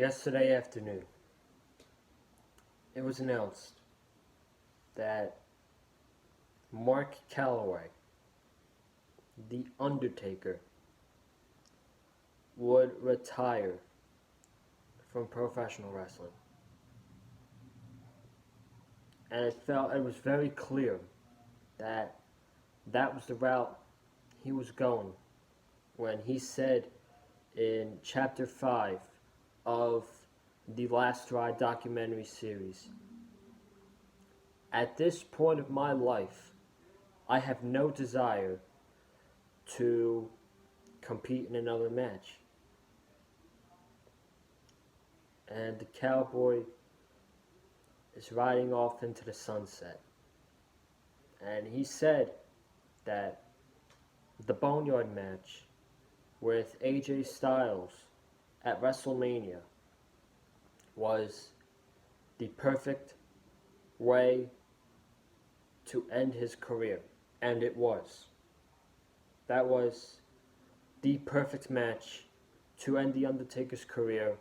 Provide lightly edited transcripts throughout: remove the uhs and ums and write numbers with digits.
Yesterday afternoon, it was announced that Mark Calloway, the Undertaker, would retire from professional wrestling. And it was very clear that that was the route he was going when he said in Chapter 5 of the Last Ride documentary series, "At this point of my life, I have no desire to compete in another match." And the cowboy is riding off into the sunset. And he said that the Boneyard match with AJ Styles at WrestleMania was the perfect way to end his career. And it was. That was the perfect match to end The Undertaker's career.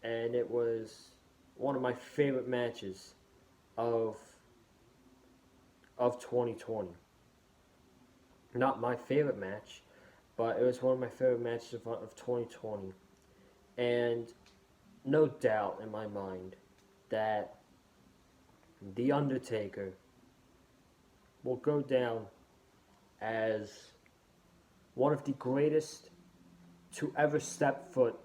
And it was one of my favorite matches of 2020. Not my favorite match, but it was one of my favorite matches of 2020. And no doubt in my mind that The Undertaker will go down as one of the greatest to ever step foot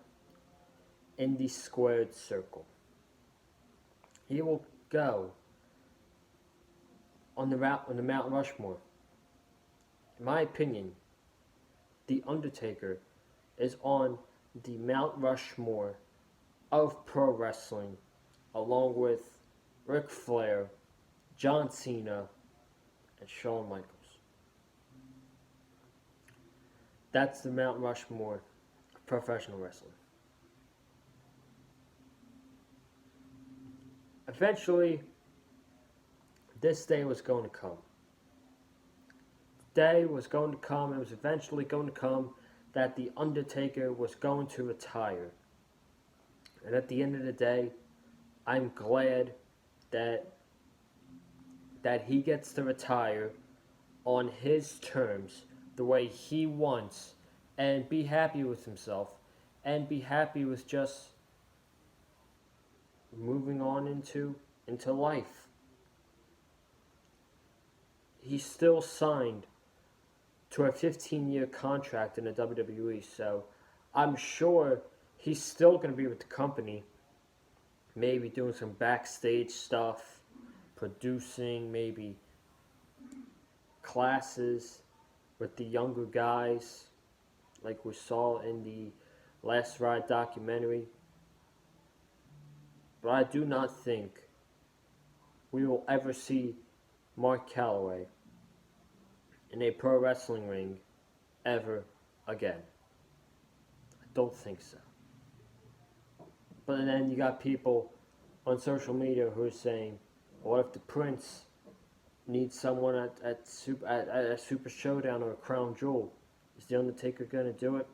in the squared circle. He will go on the Mount Rushmore. In my opinion, The Undertaker is on the Mount Rushmore of pro wrestling, along with Ric Flair, John Cena, and Shawn Michaels. That's the Mount Rushmore of professional wrestling. Eventually, this day was going to come. The day was going to come, it was eventually going to come that The Undertaker was going to retire. And at the end of the day, I'm glad that he gets to retire on his terms, the way he wants, and be happy with himself, and be happy with just moving on into life. He's still signed to a 15-year contract in the WWE, so I'm sure he's still going to be with the company, maybe doing some backstage stuff, producing maybe classes with the younger guys, like we saw in the Last Ride documentary. But I do not think we will ever see Mark Calloway in a pro wrestling ring ever again. I don't think so. But then you got people on social media who are saying, what if the Prince needs someone at a Super Showdown or a Crown Jewel? Is The Undertaker going to do it?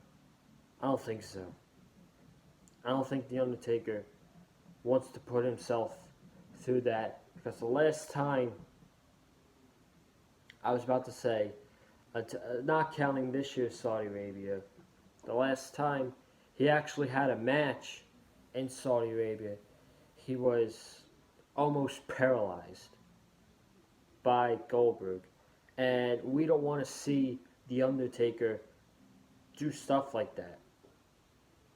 I don't think so. I don't think The Undertaker wants to put himself through that, because the last time, I was about to say, not counting this year's Saudi Arabia, the last time he actually had a match in Saudi Arabia, he was almost paralyzed by Goldberg. And we don't want to see The Undertaker do stuff like that.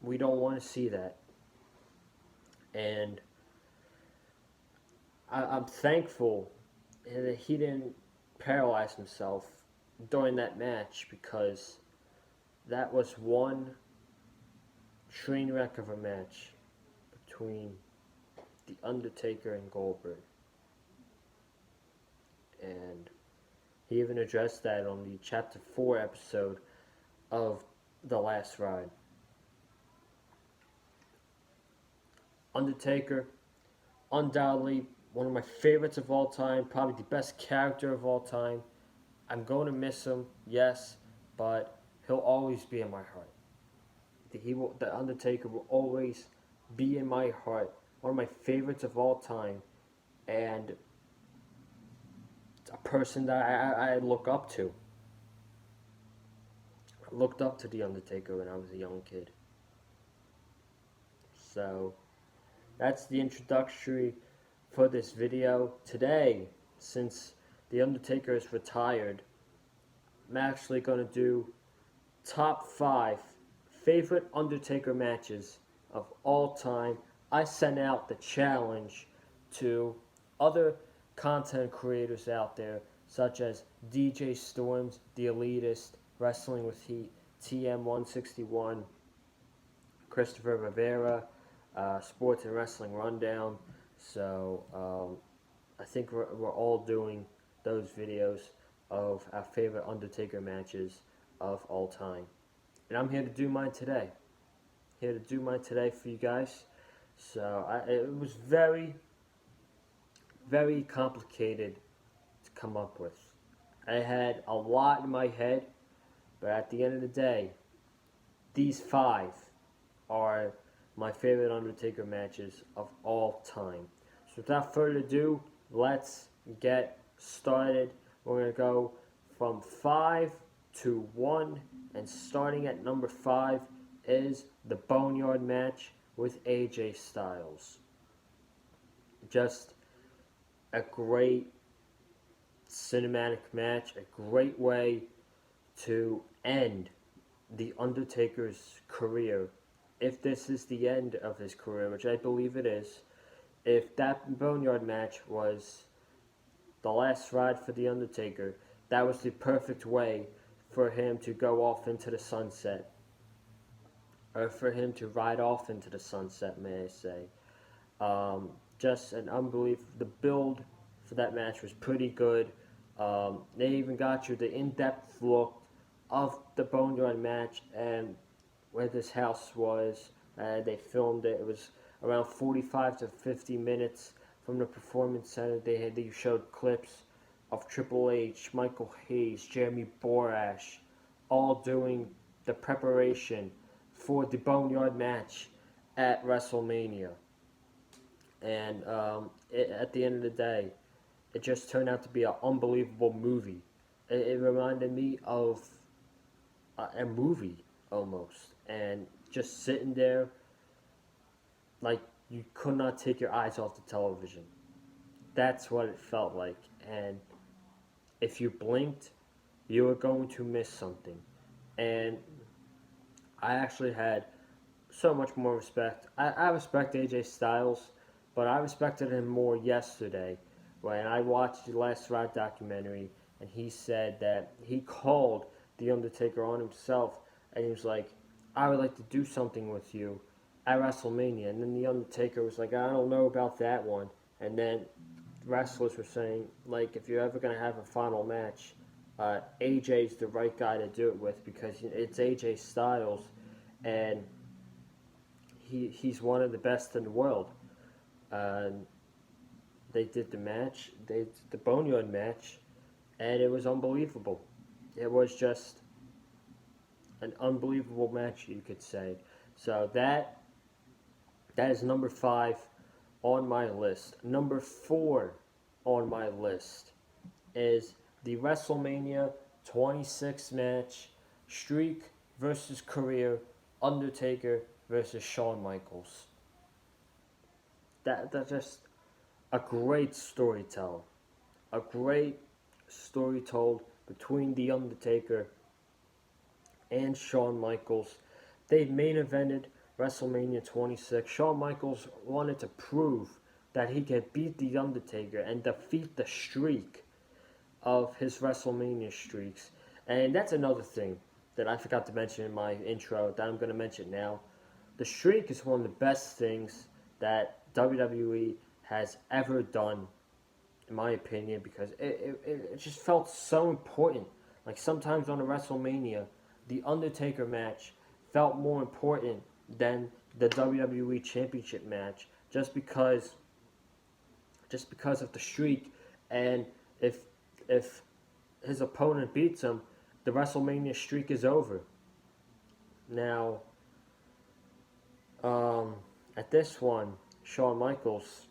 We don't want to see that. And I'm thankful that he didn't paralyze himself during that match, because that was one train wreck of a match between The Undertaker and Goldberg. And he even addressed that on the Chapter 4 episode of The Last Ride. Undertaker, undoubtedly one of my favorites of all time, probably the best character of all time. I'm going to miss him, yes, but he'll always be in my heart. The Undertaker will always be in my heart, one of my favorites of all time, and a person that I look up to. I looked up to The Undertaker when I was a young kid. So that's the introductory for this video. Today, since The Undertaker is retired, I'm actually going to do top 5 favorite Undertaker matches of all time. I sent out the challenge to other content creators out there, such as DJ Storms, The Elitist, Wrestling with Heat, TM161, Christopher Rivera, Sports and Wrestling Rundown. So I think we're all doing those videos of our favorite Undertaker matches of all time. And I'm here to do mine today. Here to do mine today for you guys. So it was very, very complicated to come up with. I had a lot in my head, but at the end of the day, these 5 are my favorite Undertaker matches of all time. So without further ado, let's get started. We're going to go from 5 to 1, and starting at number 5 is the Boneyard match with AJ Styles. Just a great cinematic match, a great way to end the Undertaker's career. If this is the end of his career, which I believe it is, if that Boneyard match was the last ride for The Undertaker, that was the perfect way for him to go off into the sunset. Or for him to ride off into the sunset, may I say. Just an unbelievable. The build for that match was pretty good. They even got you the in-depth look of the Boneyard match and where this house was. They filmed it. It was around 45 to 50 minutes from the Performance Center. They showed clips of Triple H, Michael Hayes, Jeremy Borash, all doing the preparation for the Boneyard match at WrestleMania. And at the end of the day, it just turned out to be an unbelievable movie. It reminded me of a movie almost, and just sitting there like you could not take your eyes off the television. That's what it felt like, and if you blinked, you were going to miss something. And I actually had so much more respect. I respect AJ Styles, but I respected him more yesterday when I watched the Last Ride documentary, and he said that he called The Undertaker on himself, and he was like, I would like to do something with you at WrestleMania. And then The Undertaker was like, I don't know about that one. And then wrestlers were saying, like, if you're ever going to have a final match, AJ's the right guy to do it with, because it's AJ Styles, and he's one of the best in the world. They did the match, the Boneyard match, and it was unbelievable. It was just an unbelievable match, you could say. So that is number 5 on my list. Number 4 on my list is the WrestleMania 26 match, Streak versus Career, Undertaker versus Shawn Michaels. That's just a great storytelling. A great story told between The Undertaker and Shawn Michaels. They main evented WrestleMania 26. Shawn Michaels wanted to prove that he could beat The Undertaker and defeat the streak of his WrestleMania streaks. And that's another thing that I forgot to mention in my intro that I'm going to mention now. The streak is one of the best things that WWE has ever done, in my opinion, because it just felt so important. Like sometimes on a WrestleMania, the Undertaker match felt more important than the WWE Championship match, just because of the streak. And if his opponent beats him, the WrestleMania streak is over. Now, At this one, Shawn Michaels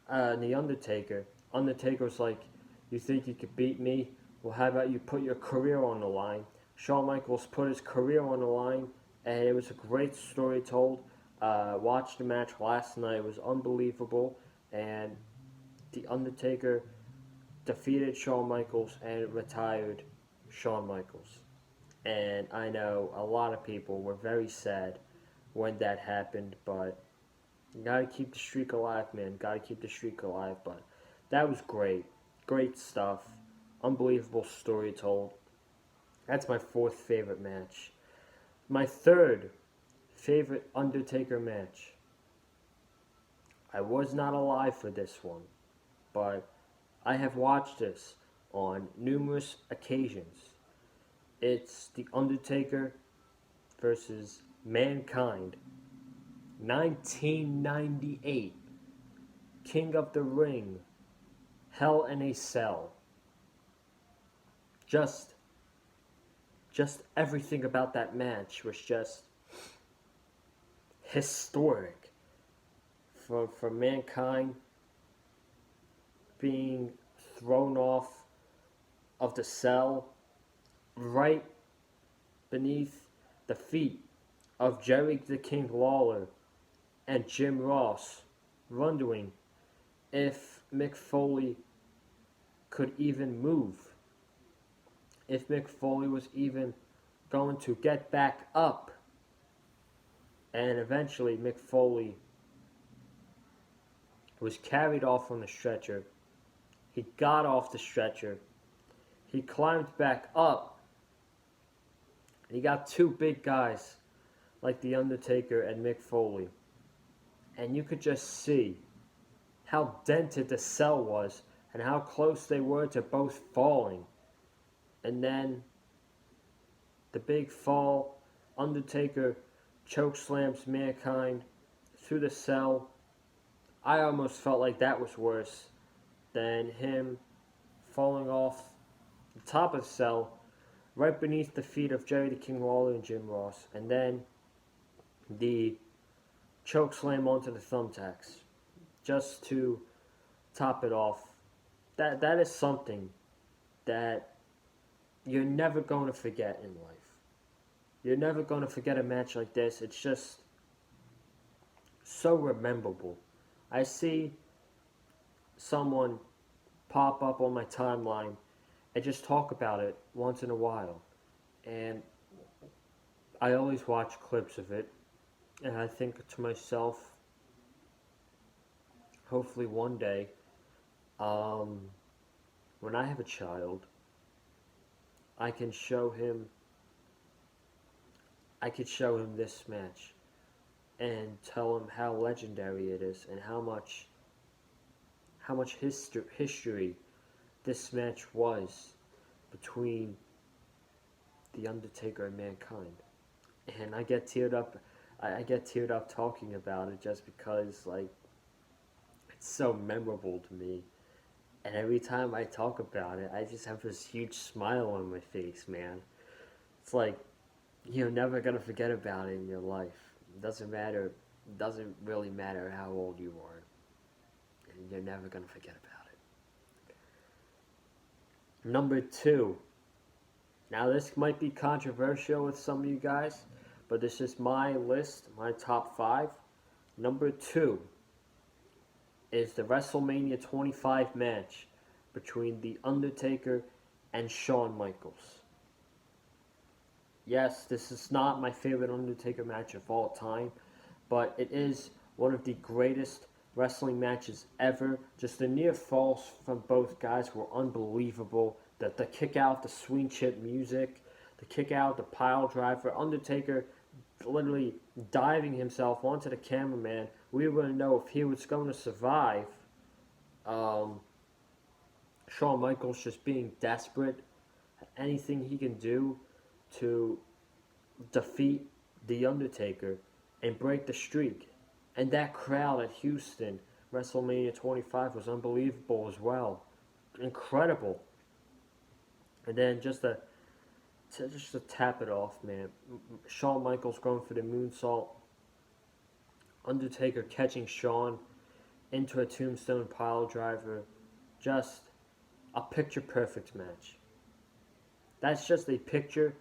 and the Undertaker. Undertaker's like, "You think you could beat me? Well, how about you put your career on the line?" Shawn Michaels put his career on the line, and it was a great story told. Watched the match last night; it was unbelievable, and the Undertaker defeated Shawn Michaels and retired Shawn Michaels. And I know a lot of people were very sad when that happened, but you gotta keep the streak alive, man. Gotta keep the streak alive. But that was great. Great stuff. Unbelievable story told. That's my fourth favorite match. My third favorite Undertaker match. I was not alive for this one, but I have watched this on numerous occasions. It's The Undertaker versus Mankind, 1998. King of the Ring, Hell in a Cell. Just just everything about that match was just historic. For Mankind being thrown off of the cell right beneath the feet of Jerry the King Lawler and Jim Ross, wondering if Mick Foley could even move, if Mick Foley was even going to get back up. And eventually Mick Foley was carried off on the stretcher. He got off the stretcher. He climbed back up. He got two big guys like The Undertaker and Mick Foley. And you could just see how dented the cell was and how close they were to both falling. And then the big fall, Undertaker chokeslams Mankind through the cell. I almost felt like that was worse than him falling off the top of the cell right beneath the feet of Jerry the King Lawler and Jim Ross. And then the chokeslam onto the thumbtacks just to top it off. That is something that you're never going to forget in life. You're never going to forget a match like this. It's just so rememberable. I see someone pop up on my timeline and just talk about it once in a while. And I always watch clips of it. And I think to myself, hopefully one day, when I have a child, I can show him this match and tell him how legendary it is and how much history this match was between The Undertaker and Mankind. And I get teared up. I get teared up talking about it just because like it's so memorable to me. And every time I talk about it, I just have this huge smile on my face, man. It's like you're never gonna forget about it in your life. It doesn't matter. It doesn't really matter how old you are. And you're never gonna forget about it. Number two. Now this might be controversial with some of you guys, but this is my list, my top five. Number two is the WrestleMania 25 match between The Undertaker and Shawn Michaels. Yes, this is not my favorite Undertaker match of all time, but it is one of the greatest wrestling matches ever. Just the near falls from both guys were unbelievable. The kick out, the swing chip music, the kick out, the pile driver, Undertaker literally diving himself onto the cameraman. We wouldn't know if he was going to survive. Shawn Michaels just being desperate, anything he can do to defeat The Undertaker and break the streak. And that crowd at Houston, WrestleMania 25, was unbelievable as well. Incredible. And then just to tap it off, man, Shawn Michaels going for the moonsault Undertaker catching Shawn into a tombstone pile driver. Just a picture perfect match. That's just a picture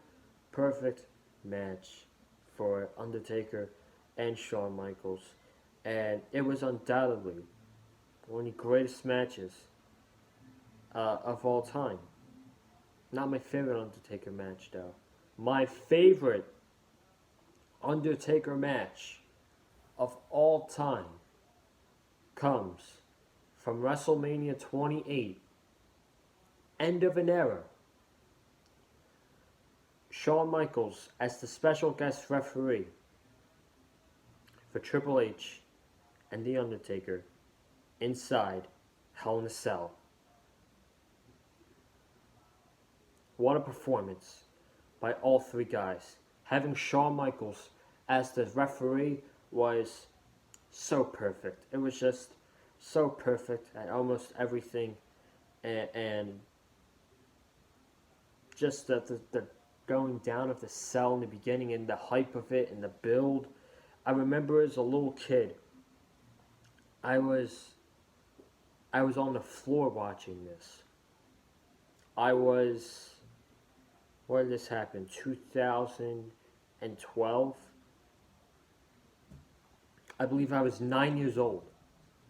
perfect match for Undertaker and Shawn Michaels. And it was undoubtedly one of the greatest matches of all time. Not my favorite Undertaker match, though. My favorite Undertaker match of all time comes from WrestleMania 28, end of an era. Shawn Michaels as the special guest referee for Triple H and The Undertaker inside Hell in a Cell. What a performance by all three guys. Having Shawn Michaels as the referee was so perfect. It was just so perfect at almost everything, and just the going down of the cell in the beginning and the hype of it and the build. I remember as a little kid, I was on the floor watching this. Where did this happen? 2012. I believe I was 9 years old,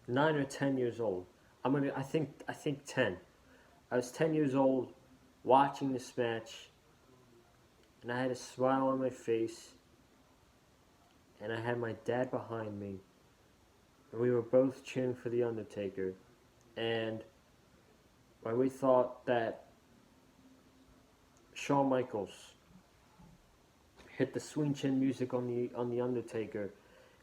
9 or 10 years old. I think 10. I was 10 years old, watching this match, and I had a smile on my face, and I had my dad behind me, and we were both cheering for The Undertaker. And when we thought that Shawn Michaels hit the swing chin music on the Undertaker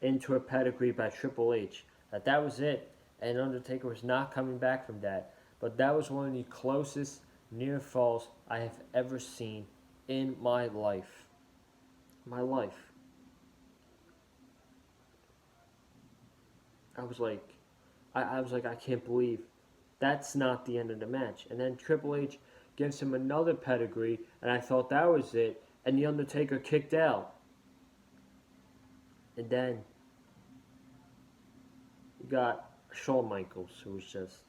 into a pedigree by Triple H, that was it, and Undertaker was not coming back from that. But that was one of the closest near falls I have ever seen in my life. My life. I was like, I can't believe that's not the end of the match. And then Triple H gives him another pedigree, and I thought that was it, and The Undertaker kicked out. And then you got Shawn Michaels, who was just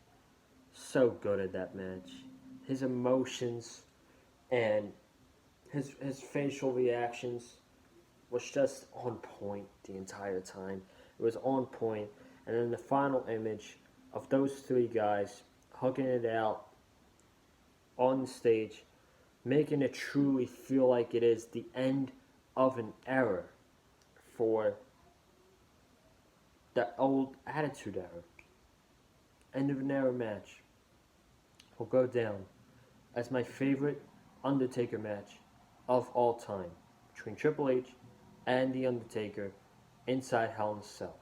so good at that match. His emotions and his facial reactions was just on point the entire time. It was on point. And then the final image of those three guys hugging it out on the stage, making it truly feel like it is the end of an era for the old Attitude Era. End of an era match will go down as my favorite Undertaker match of all time between Triple H and The Undertaker inside Hell in a Cell.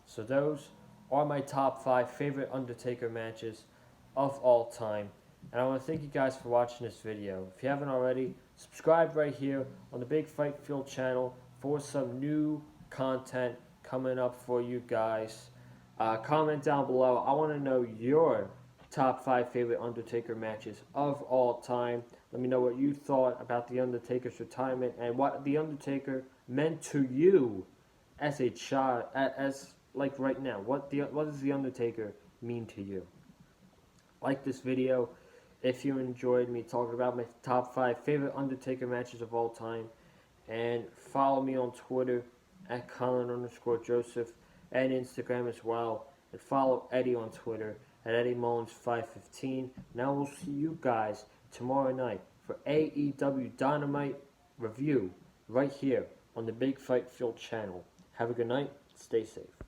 So those are my top 5 favorite Undertaker matches of all time. And I want to thank you guys for watching this video. If you haven't already, subscribe right here on the Big Fight Field channel for some new content coming up for you guys. Comment down below. I want to know your top 5 favorite Undertaker matches of all time. Let me know what you thought about The Undertaker's retirement and what The Undertaker meant to you as a child, as like right now. What does The Undertaker mean to you? Like this video if you enjoyed me talking about my top 5 favorite Undertaker matches of all time. And follow me on Twitter at Colin_Joseph and Instagram as well. And follow Eddie on Twitter at EddieMullins515. Now we'll see you guys tomorrow night for AEW Dynamite review right here on the Big Fight Field channel. Have a good night. Stay safe.